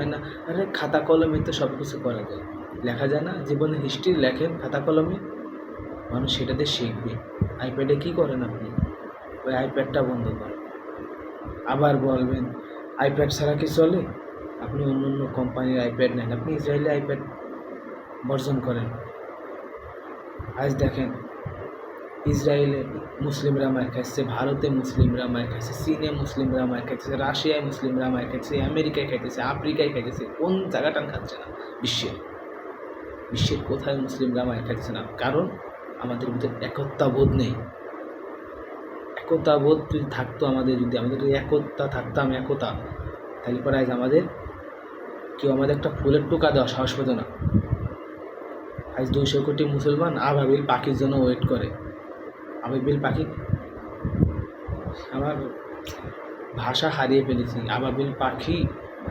হয় না? আরে খাতা কলমে তো সব কিছু করা যায়, লেখা যায় না? জীবনের হিস্ট্রি লেখেন খাতা কলমে, মানুষ সেটাতে শিখবে। আইপ্যাডে কী করেন আপনি? ওই আইপ্যাডটা বন্ধ করেন। আবার বলবেন আইপ্যাড ছাড়া কি চলে? আপনি অন্য অন্য কোম্পানির আইপ্যাড নেন, আপনি ইসরায়েলি আইপ্যাড বর্জন করেন। আজ দেখেন ইসরায়েলে মুসলিমরা মার খাচ্ছে, ভারতে মুসলিমরা মার খাচ্ছে, চীনে মুসলিমরা মার খাচ্ছে, রাশিয়ায় মুসলিমরা মার খাচ্ছে, আমেরিকায় খাইতেছে, আফ্রিকায় খাইতেছে, কোন জায়গাটান খাচ্ছে না? বিশ্বের কোথায় মুসলিমরা মার খাচ্ছে না? কারণ আমাদের ভিতরে একতাবোধ নেই। একতাবোধ যদি থাকতো আমাদের, যদি আমাদের একতা থাকতাম, একতা, তাহলে পরে আজ আমাদের কেউ আমাদের একটা ফুলের টোকা দেওয়া সাহস পেত না। আজ 200 কোটি মুসলমান আবাবিল পাখির জন্য ওয়েট করে। আবাবিল পাখি, আমার ভাষা হারিয়ে ফেলেছি। আবাবিল পাখি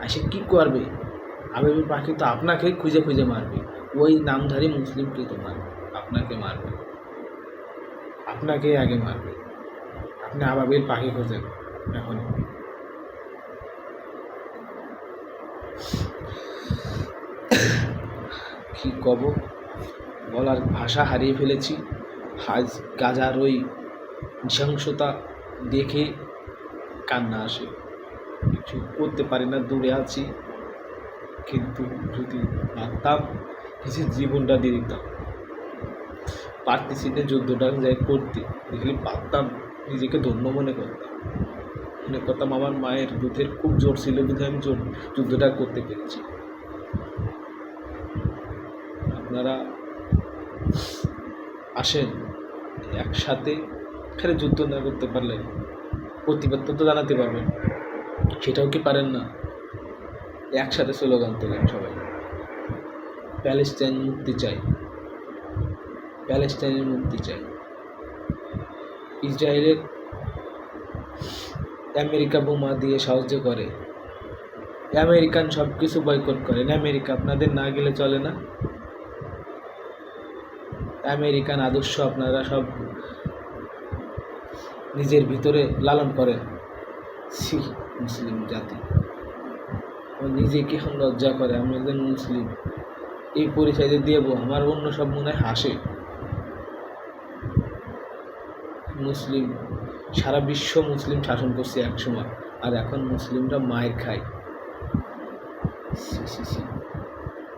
এসে কী করবে? আবাবিল পাখি তো আপনাকে খুঁজে খুঁজে মারবে, ওই নামধারী মুসলিমকে তো মারবে, আপনাকে মারবে, আপনাকে আগে মারবে। আপনি আবাবিল পাখি খোঁজেন এখন। কী কব, বলার ভাষা হারিয়ে ফেলেছি। আজ গাজার ওই নৃশংসতা দেখে কান্না আসে, কিছু করতে পারি না, দূরে আছি, কিন্তু যদি পারতাম কিছু জীবনটা দিয়ে দিতাম। পারতেছি না যুদ্ধটা যাই করতে, দেখলে পারতাম নিজেকে ধন্য মনে করতাম, মনে করতাম আমার মায়ের দুধের খুব জোর ছিল, বুঝে আমি যুদ্ধটা করতে পেরেছি। আপনারা আসেন একসাথে, এখানে যুদ্ধ না করতে পারলে প্রতিবাদ তো জানাতে পারবেন, সেটাও কি পারেন না? একসাথে স্লোগান তোলেন সবাই, প্যালেস্টাইন মুক্তি চাই, প্যালেস্টাইনের মুক্তি চাই। ইসরায়েলের আমেরিকা বোমা দিয়ে সাহায্য করে, আমেরিকান সব কিছু বয়কট করেন। আমেরিকা আপনাদের না গেলে চলে না? আমেরিকান আদর্শ আপনারা সব নিজের ভিতরে লালন করেন। ছি, মুসলিম জাতি নিজেকে এখন লজ্জা করে, আমি একজন মুসলিম, এই পরিচয় দেব, আমার অন্য সব মনে হয় হাসে। মুসলিম, সারা বিশ্ব মুসলিম শাসন করছে একসময়, আর এখন মুসলিমরা মায়ের খায়। ছি ছি ছি।